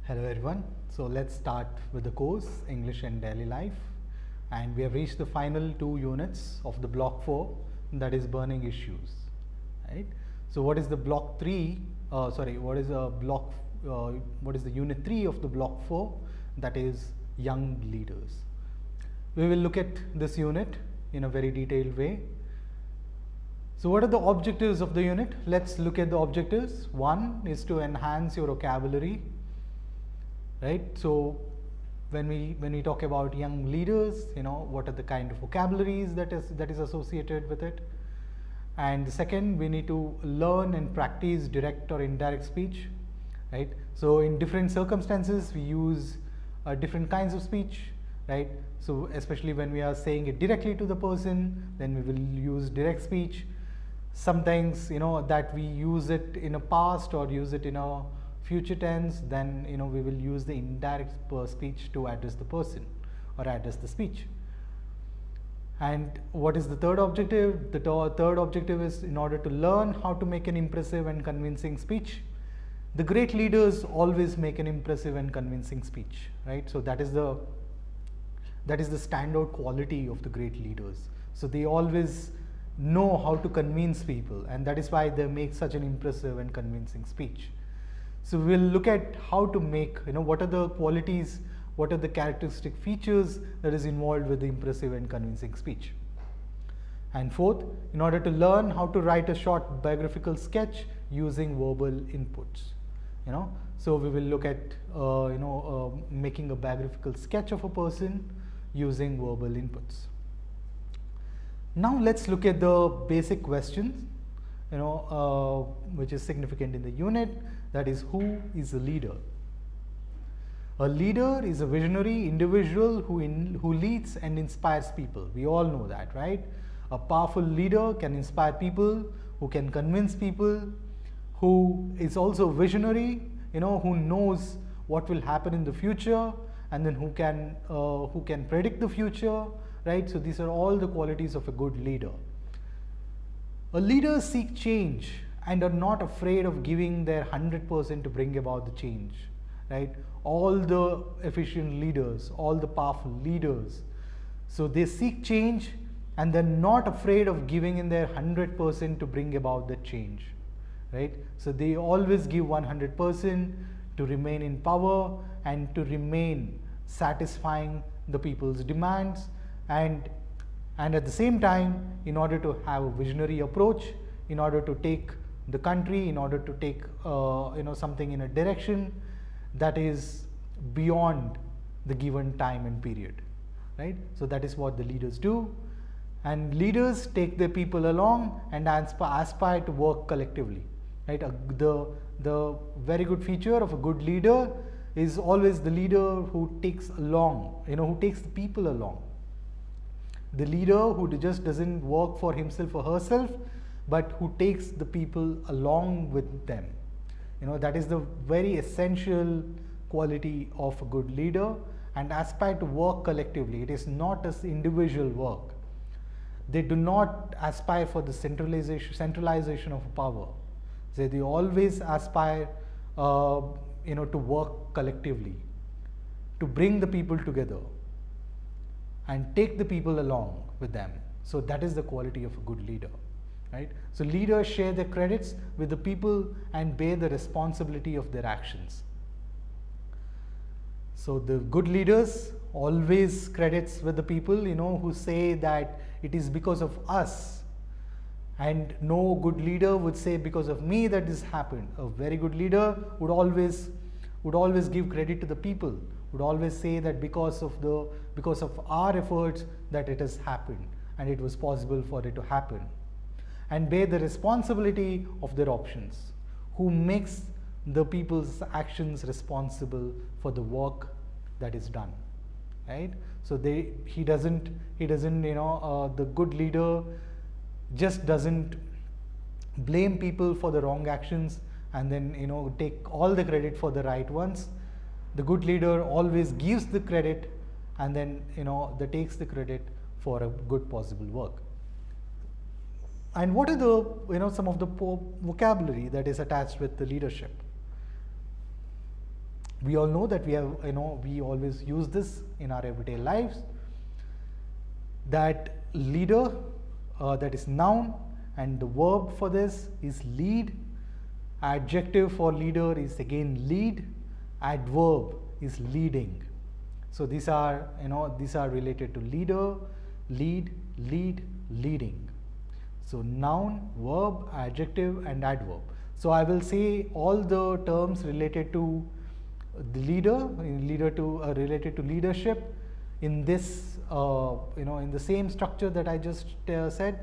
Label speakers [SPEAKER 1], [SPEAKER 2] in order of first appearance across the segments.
[SPEAKER 1] Hello everyone. So let's start with the course English and Daily Life, and we have reached the final 2 units of the block 4, that is burning issues, right? So what is the block 3 what is a block what is the unit 3 of the block 4, that is young leaders. We will look at this unit in a very detailed way. So what are the objectives of the unit? Let's look at the objectives. One is to enhance your vocabulary. Right. So when we talk about young leaders, what are the kind of vocabularies that is associated with it. And the second, we need to learn and practice direct or indirect speech. Right. So in different circumstances, we use different kinds of speech. Right. So especially when we are saying it directly to the person, then we will use direct speech. Sometimes that we use it in a past or use it in a future tense, then we will use the indirect speech to address the person or address the speech. And what is the third objective? The third objective is in order to learn how to make an impressive and convincing speech. The great leaders always make an impressive and convincing speech, right? So that is the standout quality of the great leaders. So they always know how to convince people, and that is why they make such an impressive and convincing speech. So we will look at how to make, what are the qualities, what are the characteristic features that is involved with the impressive and convincing speech. And fourth, in order to learn how to write a short biographical sketch using verbal inputs. So we will look at, making a biographical sketch of a person using verbal inputs. Now let's look at the basic questions, which is significant in the unit. That is, who is a leader? A leader is a visionary individual who leads and inspires people. We all know that, right? A powerful leader can inspire people, who can convince people, who is also visionary, who knows what will happen in the future, and then who can predict the future, right? So these are all the qualities of a good leader. A leader seeks change and are not afraid of giving their 100% to bring about the change, right? All the efficient leaders, all the powerful leaders, so they seek change and they're not afraid of giving in their 100% to bring about the change, right? So they always give 100% to remain in power and to remain satisfying the people's demands, and at the same time, in order to have a visionary approach, in order to take the country, in order to take something in a direction that is beyond the given time and period, right? So that is what the leaders do, and leaders take their people along and aspire to work collectively, right? The very good feature of a good leader is always the leader who takes along, who takes the people along. The leader who just doesn't work for himself or herself, but who takes the people along with them. That is the very essential quality of a good leader, and aspire to work collectively. It is not as individual work. They do not aspire for the centralization of power. They always aspire to work collectively, to bring the people together and take the people along with them. So that is the quality of a good leader, right? So leaders share their credits with the people and bear the responsibility of their actions. So the good leaders always credits with the people, who say that it is because of us, and no good leader would say because of me that this happened. A very good leader would always give credit to the people, would always say that because of our efforts that it has happened and it was possible for it to happen, and bear the responsibility of their options, who makes the people's actions responsible for the work that is done, right? So the good leader just doesn't blame people for the wrong actions and then take all the credit for the right ones. The good leader always gives the credit and then takes the credit for a good possible work. And what are the some of the vocabulary that is attached with the leadership? We all know that we have, we always use this in our everyday lives, that leader, that is noun, and the verb for this is lead. Adjective for leader is again lead. Adverb is leading. So these are, these are related to leader, lead, lead, leading. So noun, verb, adjective, and adverb. So I will say all the terms related to the leader, related to leadership in this, in the same structure that I just said,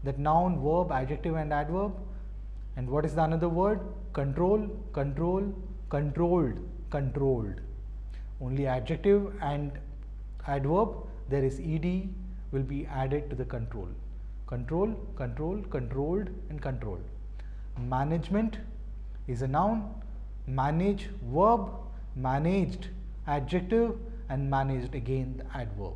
[SPEAKER 1] that noun, verb, adjective, and adverb. And what is the another word? Control, control, controlled, controlled. Only adjective and adverb, there is ed will be added to the control. Control, control, controlled, and controlled. Management is a noun. Manage, verb. Managed, adjective, and managed again the adverb.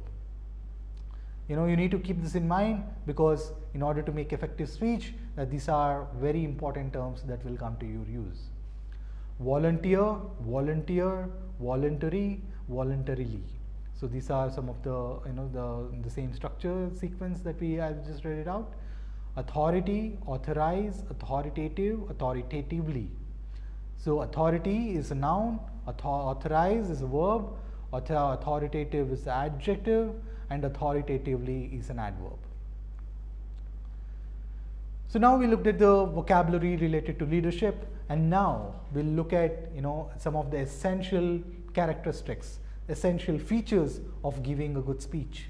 [SPEAKER 1] You need to keep this in mind, because in order to make effective speech, these are very important terms that will come to your use. Volunteer, volunteer, voluntary, voluntarily. So these are some of the the same structure sequence that we have just read it out. Authority, authorize, authoritative, authoritatively. So authority is a noun, authorize is a verb, authoritative is the adjective, and authoritatively is an adverb. So now we looked at the vocabulary related to leadership, and now we'll look at some of the essential characteristics, essential features of giving a good speech.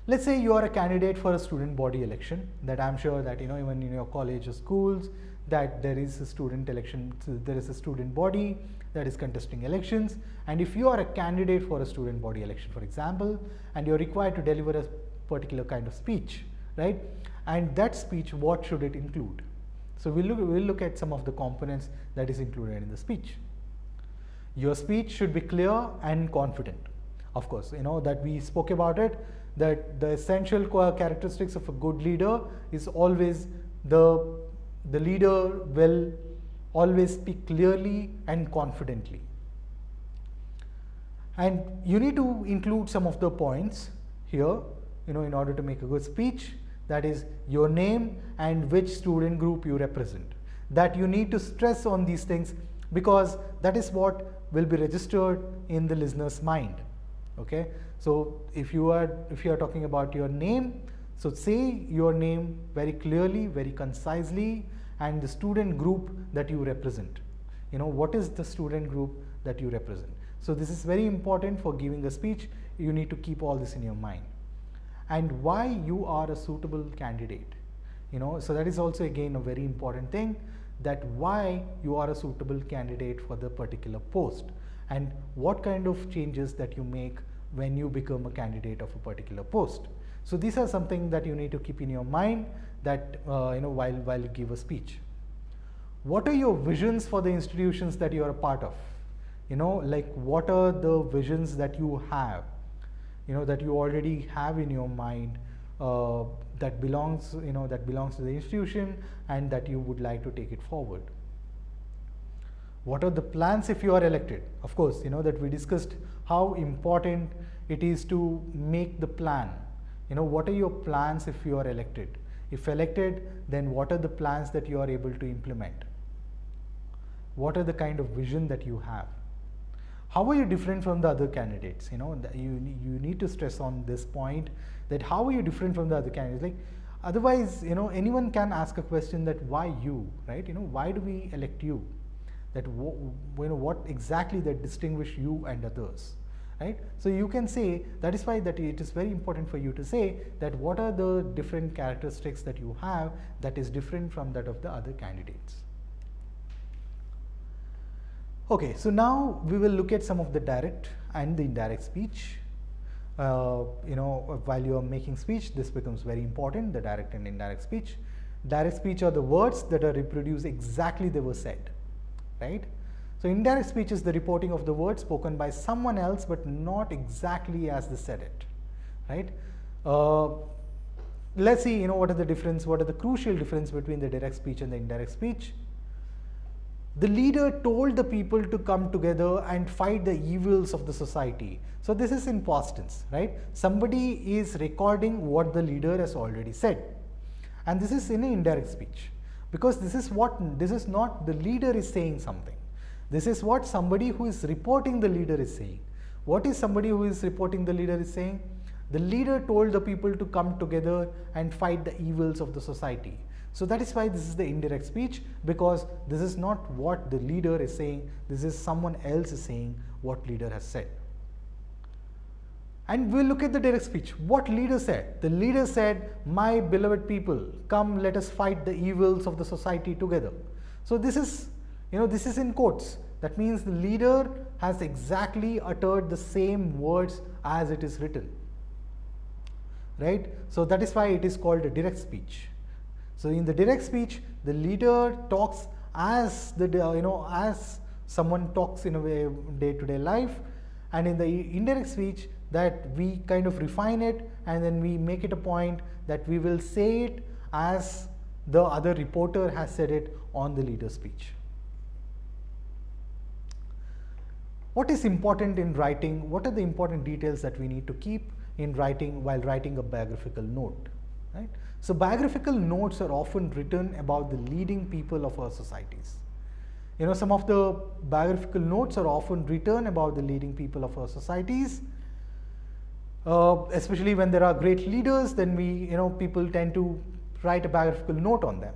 [SPEAKER 1] Let's say you are a candidate for a student body election, that I'm sure that even in your college or schools, that there is a student election, so there is a student body that is contesting elections. And if you are a candidate for a student body election, for example, and you're required to deliver a particular kind of speech, right? And that speech, what should it include? So we'll look at some of the components that is included in the speech. Your speech should be clear and confident. Of course, that we spoke about it, that the essential characteristics of a good leader is always the leader will always speak clearly and confidently. And you need to include some of the points here, in order to make a good speech. That is your name and which student group you represent. That you need to stress on these things, because that is what will be registered in the listener's mind. Okay, so if you are talking about your name, so say your name very clearly, very concisely, and the student group that you represent. What is the student group that you represent? So this is very important for giving a speech. You need to keep all this in your mind. And why you are a suitable candidate. So that is also again a very important thing, that why you are a suitable candidate for the particular post, and what kind of changes that you make when you become a candidate of a particular post. So these are something that you need to keep in your mind, that while you give a speech. What are your visions for the institutions that you are a part of? Like what are the visions that you have, that you already have in your mind, that belongs to the institution, and that you would like to take it forward. What are the plans if you are elected? Of course, that we discussed how important it is to make the plan. What are your plans if you are elected? If elected, then what are the plans that you are able to implement? What are the kind of vision that you have? How are you different from the other candidates? You need to stress on this point, that how are you different from the other candidates? Like, otherwise, anyone can ask a question that why you, right? Why do we elect you? That what exactly that distinguish you and others, right? So you can say, that is why that it is very important for you to say that what are the different characteristics that you have that is different from that of the other candidates. Okay, so now we will look at some of the direct and the indirect speech. While you are making speech, this becomes very important, the direct and indirect speech. Direct speech are the words that are reproduced exactly they were said, right? So indirect speech is the reporting of the words spoken by someone else, but not exactly as they said it, right? Let's see, what are the crucial difference between the direct speech and the indirect speech. The leader told the people to come together and fight the evils of the society. So this is in past tense, right? Somebody is recording what the leader has already said. And this is in an indirect speech, because this is not the leader is saying something. This is what somebody who is reporting the leader is saying. What is somebody who is reporting the leader is saying? The leader told the people to come together and fight the evils of the society. So that is why this is the indirect speech, because this is not what the leader is saying, this is someone else is saying what leader has said. And we'll look at the direct speech. What leader said? The leader said, "My beloved people, come, let us fight the evils of the society together." So this is, this is in quotes. That means the leader has exactly uttered the same words as it is written, right? So that is why it is called a direct speech. So in the direct speech, the leader talks as as someone talks in a way day-to-day life, and in the indirect speech, that we kind of refine it and then we make it a point that we will say it as the other reporter has said it on the leader's speech. What is important in writing? What are the important details that we need to keep in writing while writing a biographical note, right? So biographical notes are often written about the leading people of our societies. Some of the biographical notes are often written about the leading people of our societies. Especially when there are great leaders, then people tend to write a biographical note on them.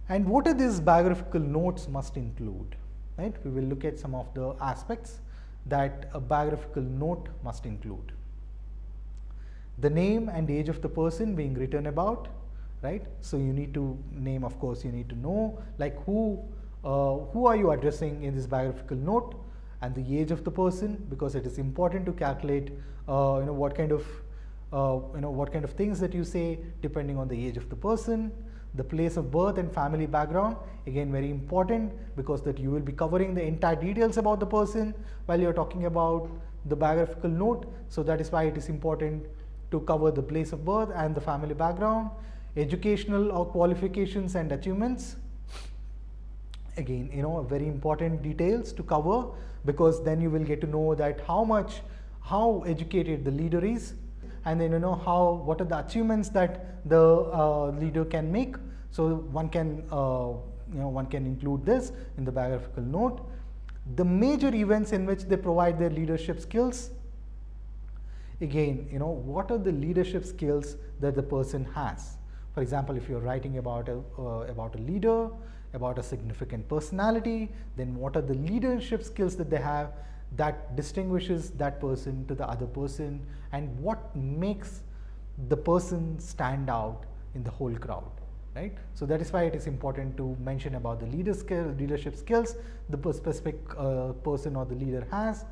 [SPEAKER 1] And what are these biographical notes must include, right? We will look at some of the aspects that a biographical note must include. The name and age of the person being written about, right? So you need to name, of course, you need to know like who are you addressing in this biographical note, and the age of the person, because it is important to calculate what kind of things that you say depending on the age of the person. The place of birth and family background, again very important, because that you will be covering the entire details about the person while you are talking about the biographical note. So that is why it is important to cover the place of birth and the family background. Educational or qualifications and achievements, again very important details to cover, because then you will get to know that how educated the leader is, and then what are the achievements that the leader can make. So one can include this in the biographical note. The major events in which they provide their leadership skills, again what are the leadership skills that the person has. For example, if you're writing about a leader, about a significant personality, then what are the leadership skills that they have that distinguishes that person to the other person, and what makes the person stand out in the whole crowd, right? So that is why it is important to mention about the leadership skills the specific person or the leader has,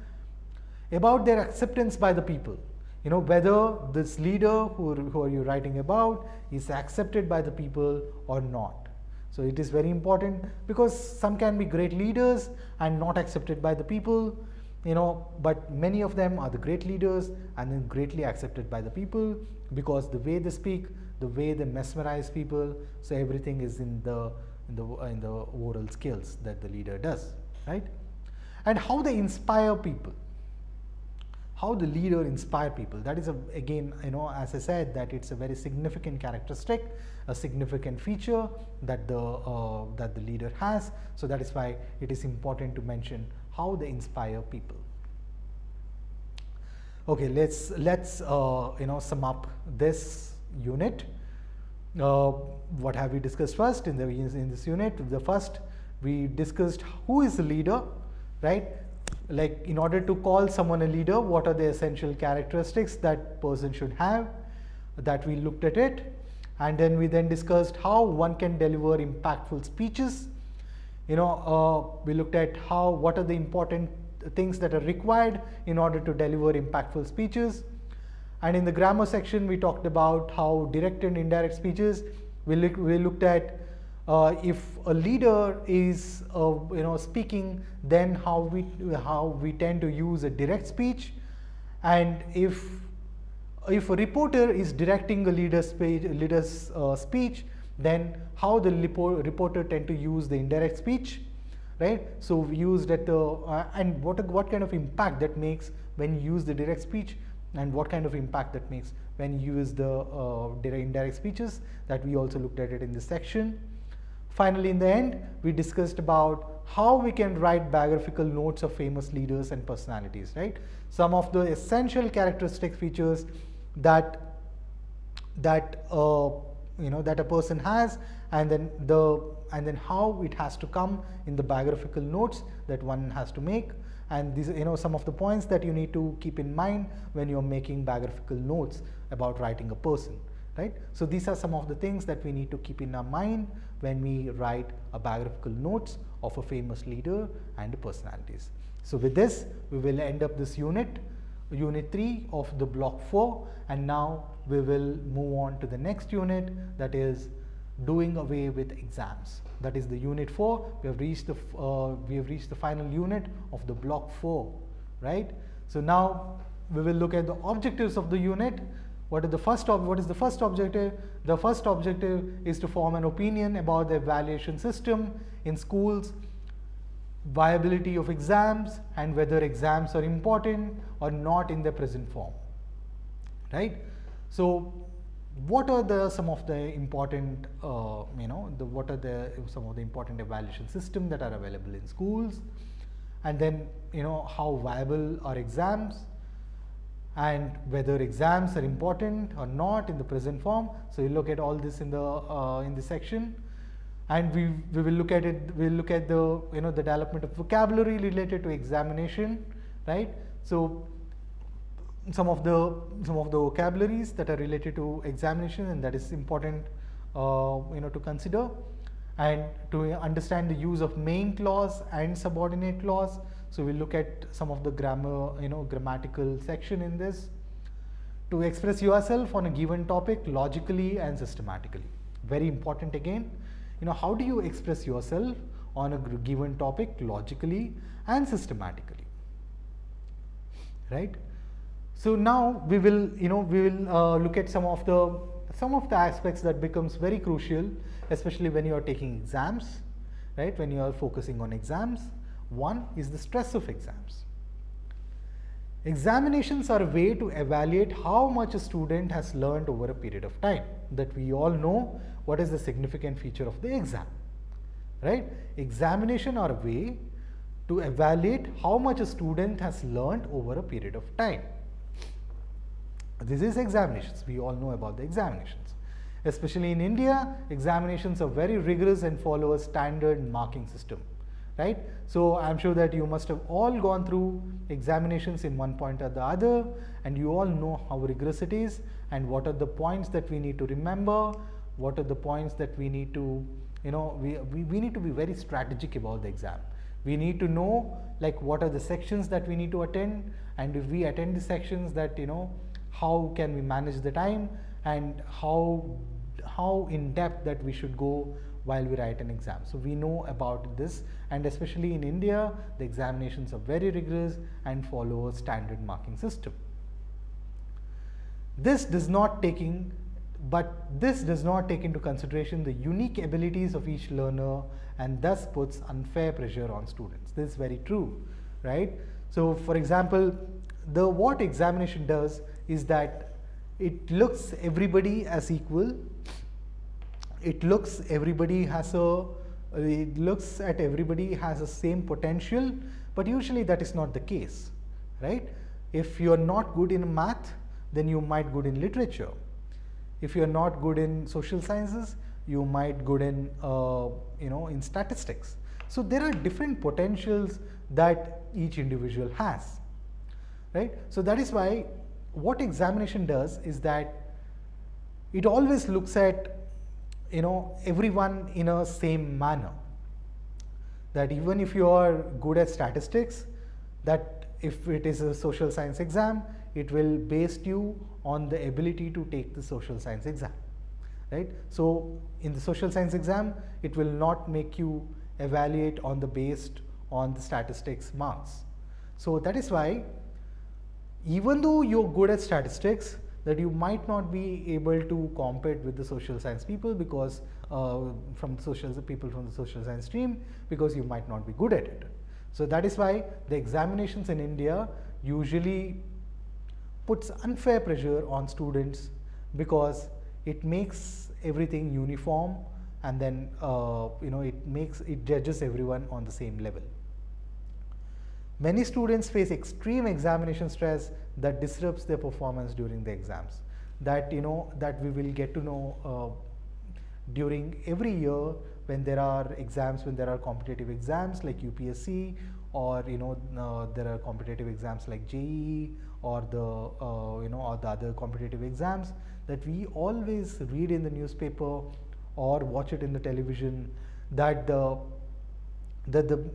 [SPEAKER 1] about their acceptance by the people. Whether this leader who are you writing about is accepted by the people or not. So it is very important, because some can be great leaders and not accepted by the people, but many of them are the great leaders and then greatly accepted by the people, because the way they speak, the way they mesmerize people, so everything is in the oral skills that the leader does, right? And how they inspire people. How the leader inspire people, that is again as I said, that it's a very significant characteristic, a significant feature that the leader has. So that is why it is important to mention how they inspire people. Okay, let's sum up this unit. What have we discussed first in this unit? The first, we discussed who is the leader, right? Like, in order to call someone a leader, what are the essential characteristics that person should have, that we looked at it. And then we discussed how one can deliver impactful speeches. We looked at what are the important things that are required in order to deliver impactful speeches. And in the grammar section, we talked about how direct and indirect speeches. We looked at if a leader is speaking, then how we tend to use a direct speech, and if a reporter is directing a leader's speech, then how the reporter tend to use the indirect speech. right? So we used at the and what kind of impact that makes when you use the direct speech, and what kind of impact that makes when you use the indirect speeches, that we also looked at it in this section. Finally, in the end, we discussed about how we can write biographical notes of famous leaders and personalities, right? Some of the essential characteristic features that that a person has, and then how it has to come in the biographical notes that one has to make. And these some of the points that you need to keep in mind when you're making biographical notes about writing a person, right? So these are some of the things that we need to keep in our mind when we write a biographical notes of a famous leader and personalities. So with this, we will end up this unit 3 of the block 4, and now we will move on to the next unit, that is doing away with exams. That is the unit 4. We have reached the final unit of the block 4, right? So now we will look at the objectives of the unit. What is the first objective? The first objective is to form an opinion about the evaluation system in schools, viability of exams, and whether exams are important or not in their present form, right? So what are some of the important some of the important evaluation systems that are available in schools, and then how viable are exams, and whether exams are important or not in the present form. So you look at all this in this section, and we will look at it. We'll look at the the development of vocabulary related to examination, right? So some of the vocabularies that are related to examination, and that is important to consider, and to understand the use of main clause and subordinate clause. So we'll look at some of the grammatical section in this. To express yourself on a given topic logically and systematically. Very important again. How do you express yourself on a given topic logically and systematically, right? So now we will look at some of the aspects that becomes very crucial, especially when you are taking exams, right? When you are focusing on exams. One is the stress of exams. Examinations are a way to evaluate how much a student has learned over a period of time. That we all know what is the significant feature of the exam, right? Examination are a way to evaluate how much a student has learned over a period of time. This is examinations. We all know about the examinations. Especially in India, examinations are very rigorous and follow a standard marking system, right? So I'm sure that you must have all gone through examinations in one point or the other, and you all know how rigorous it is, and what are the points that we need to remember, what are the points that we need to, we need to be very strategic about the exam. We need to know like what are the sections that we need to attend, and if we attend the sections, that how can we manage the time, and how in depth that we should go while we write an exam. So we know about this, and especially in India, the examinations are very rigorous and follow a standard marking system. This does not take into consideration the unique abilities of each learner, and thus puts unfair pressure on students. This is very true, right? So for example, what examination does is that it looks everybody as equal. It looks at everybody has the same potential, but usually that is not the case, right? If you are not good in math, then you might good in literature. If you are not good in social sciences, you might good in in statistics. So there are different potentials that each individual has, right? So that is why what examination does is that it always looks at everyone in a same manner. That even if you are good at statistics, that if it is a social science exam, it will base you on the ability to take the social science exam, right? So in the social science exam, it will not make you evaluate based on the statistics marks. So that is why even though you're good at statistics, that you might not be able to compete with the social science people, because from people from the social science stream, because you might not be good at it. So that is why the examinations in India usually puts unfair pressure on students, because it makes everything uniform, and then it judges everyone on the same level. Many students face extreme examination stress that disrupts their performance during the exams. That we will get to know during every year when there are exams, when there are competitive exams like UPSC, or there are competitive exams like JEE, or the or the other competitive exams, that we always read in the newspaper or watch it in the television that the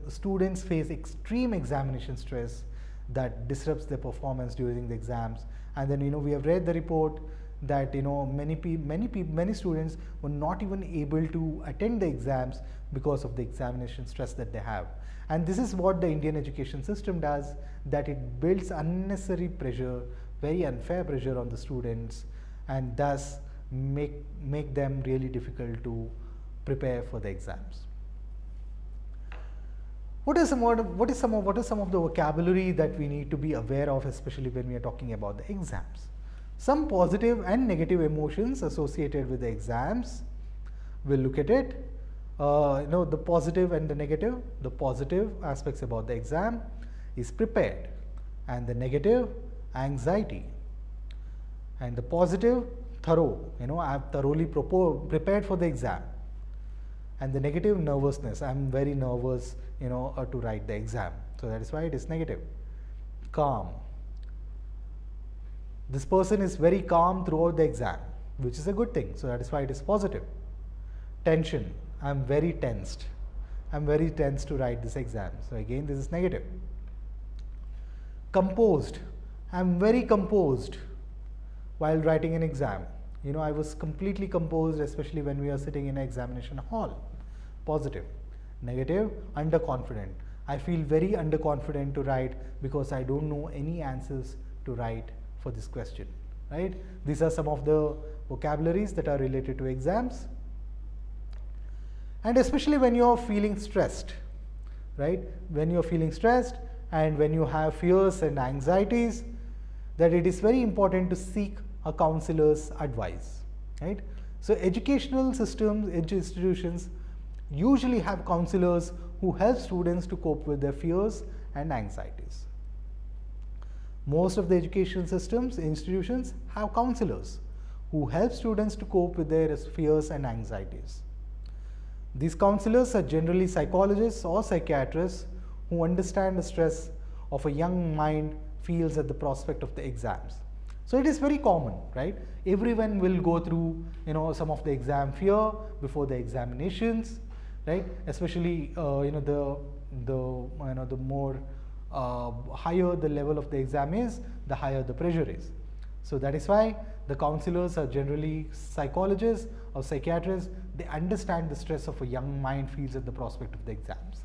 [SPEAKER 1] students face extreme examination stress that disrupts their performance during the exams. And then we have read the report that many students were not even able to attend the exams because of the examination stress that they have. And this is what the Indian education system does, that it builds unnecessary pressure, very unfair pressure on the students, and thus make them really difficult to prepare for the exams. What is some of the vocabulary that we need to be aware of, especially when we are talking about the exams? Some positive and negative emotions associated with the exams. We'll look at it. The positive and the negative. The positive aspects about the exam is prepared, and the negative, anxiety. And the positive, thorough. I have thoroughly prepared for the exam. And the negative, nervousness. I'm very nervous, to write the exam. So that is why it is negative. Calm. This person is very calm throughout the exam, which is a good thing. So that is why it is positive. Tension. I'm very tensed. I'm very tense to write this exam. So again, this is negative. Composed. I'm very composed while writing an exam. I was completely composed, especially when we are sitting in an examination hall. Positive. Negative, underconfident. I feel very underconfident to write because I don't know any answers to write for this question, right? These are some of the vocabularies that are related to exams. And especially when you are feeling stressed, right? When you are feeling stressed and when you have fears and anxieties, that it is very important to seek a counselor's advice, right? So educational systems, institutions usually have counselors who help students to cope with their fears and anxieties. Most of the education systems, institutions have counselors who help students to cope with their fears and anxieties. These counselors are generally psychologists or psychiatrists who understand the stress of a young mind feels at the prospect of the exams. So it is very common, right? Everyone will go through, some of the exam fear before the examinations, right? Especially, the more higher the level of the exam is, the higher the pressure is. So that is why the counselors are generally psychologists or psychiatrists. They understand the stress of a young mind feels at the prospect of the exams.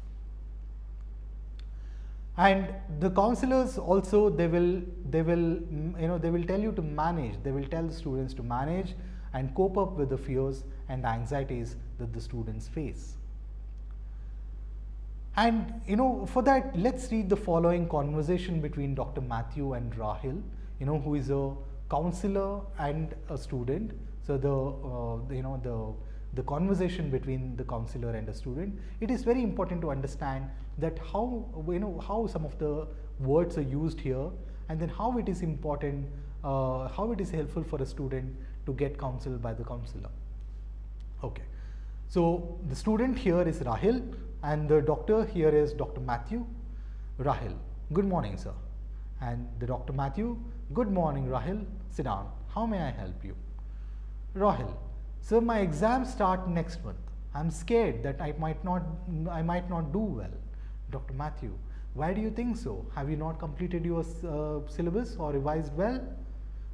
[SPEAKER 1] And the counselors also, they will tell you to manage. They will tell the students to manage and cope up with the fears and anxieties that the students face. And for that, let's read the following conversation between Dr. Matthew and Rahil, who is a counselor and a student. So the conversation between the counselor and the student, it is very important to understand that how some of the words are used here, and then how it is important, how it is helpful for a student to get counseled by the counselor. Okay, so the student here is Rahil and the doctor here is Dr. Matthew. Rahil: good morning, sir. And the Dr. Matthew: good morning, Rahil. Sit down. How may I help you? Rahil: sir, my exams start next month. I'm scared that I might not do well. Dr. Matthew: why do you think so? Have you not completed your syllabus or revised well?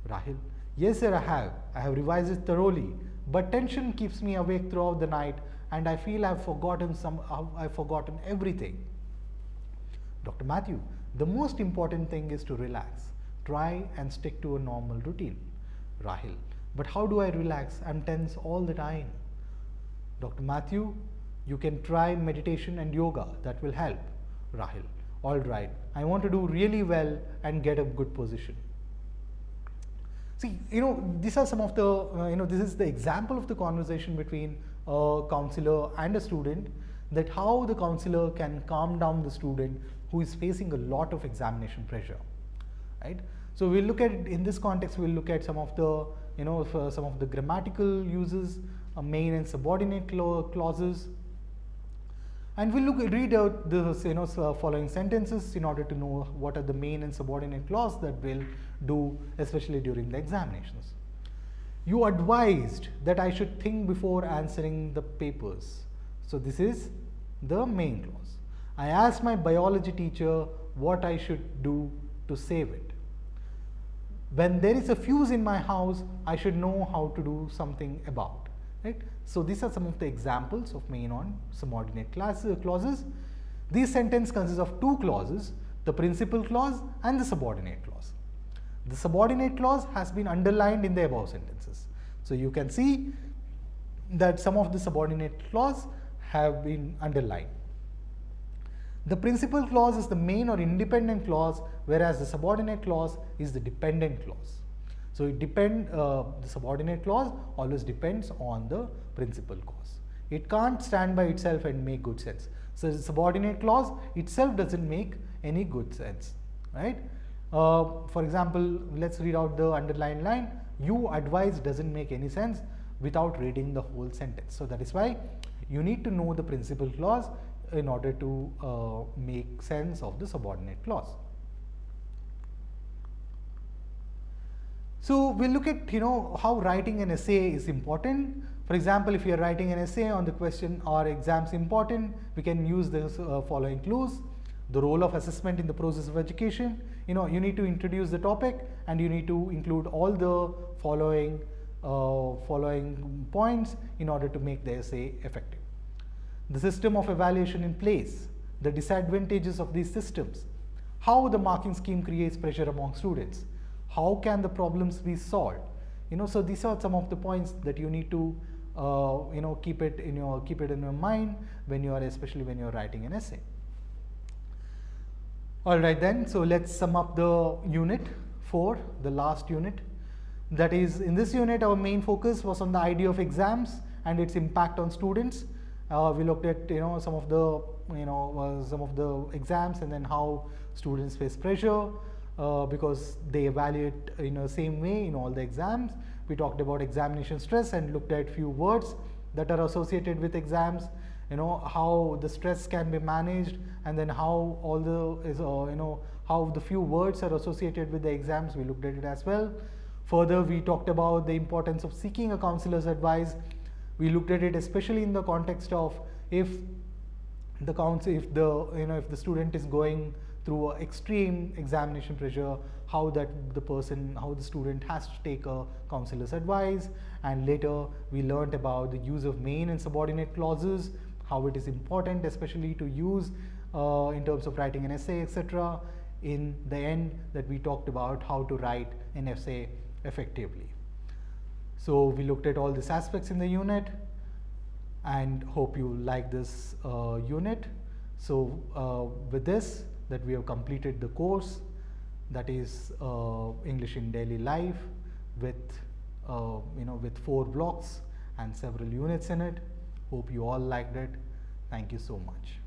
[SPEAKER 1] Rahil: yes, sir, I have. I have revised it thoroughly, but tension keeps me awake throughout the night, and I feel I've forgotten everything. Dr. Matthew: the most important thing is to relax. Try and stick to a normal routine. Rahil: but how do I relax? I'm tense all the time. Dr. Matthew, you can try meditation and yoga, that will help. Rahil, all right, I want to do really well and get a good position. See, these are some of the, this is the example of the conversation between a counselor and a student, that how the counselor can calm down the student who is facing a lot of examination pressure, right? So we'll look at, in this context, we'll look at some of the, some of the grammatical uses, main and subordinate clauses, and we'll read out the following sentences in order to know what are the main and subordinate clause that we'll do, especially during the examinations. You advised that I should think before answering the papers. So this is the main clause. I asked my biology teacher what I should do to save it. When there is a fuse in my house, I should know how to do something about, right? So these are some of the examples of main and subordinate clauses. This sentence consists of two clauses, the principal clause and the subordinate clause. The subordinate clause has been underlined in the above sentences. So you can see that some of the subordinate clause have been underlined. The principal clause is the main or independent clause, whereas the subordinate clause is the dependent clause. So the subordinate clause always depends on the principal clause. It can't stand by itself and make good sense. So the subordinate clause itself doesn't make any good sense, right? For example, let's read out the underlined line. You advise doesn't make any sense without reading the whole sentence. So that is why you need to know the principal clause in order to make sense of the subordinate clause. So we'll look at how writing an essay is important. For example, if you are writing an essay on the question, are exams important, we can use the following clues. The role of assessment in the process of education. You need to introduce the topic and you need to include all the following points in order to make the essay effective. The system of evaluation in place, the disadvantages of these systems, how the marking scheme creates pressure among students, how can the problems be solved. So these are some of the points that you need to keep it in your mind especially when you're writing an essay. All right then, so let's sum up the unit 4, the last unit. That is, in this unit our main focus was on the idea of exams and its impact on students. We looked at some of the exams and then how students face pressure because they evaluate in the same way in all the exams. We talked about examination stress and looked at few words that are associated with exams, how the stress can be managed, and then how all the how the few words are associated with the exams. We looked at it as well. Further, we talked about the importance of seeking a counselor's advice. We looked at it especially in the context of if the student is going through extreme examination pressure, how the student has to take a counselor's advice. And later we learnt about the use of main and subordinate clauses, how it is important especially to use in terms of writing an essay, etc. In the end, that we talked about how to write an essay effectively. So we looked at all these aspects in the unit and hope you like this unit. So with this, that we have completed the course, that is English in Daily Life with 4 blocks and several units in it. Hope you all liked it. Thank you so much.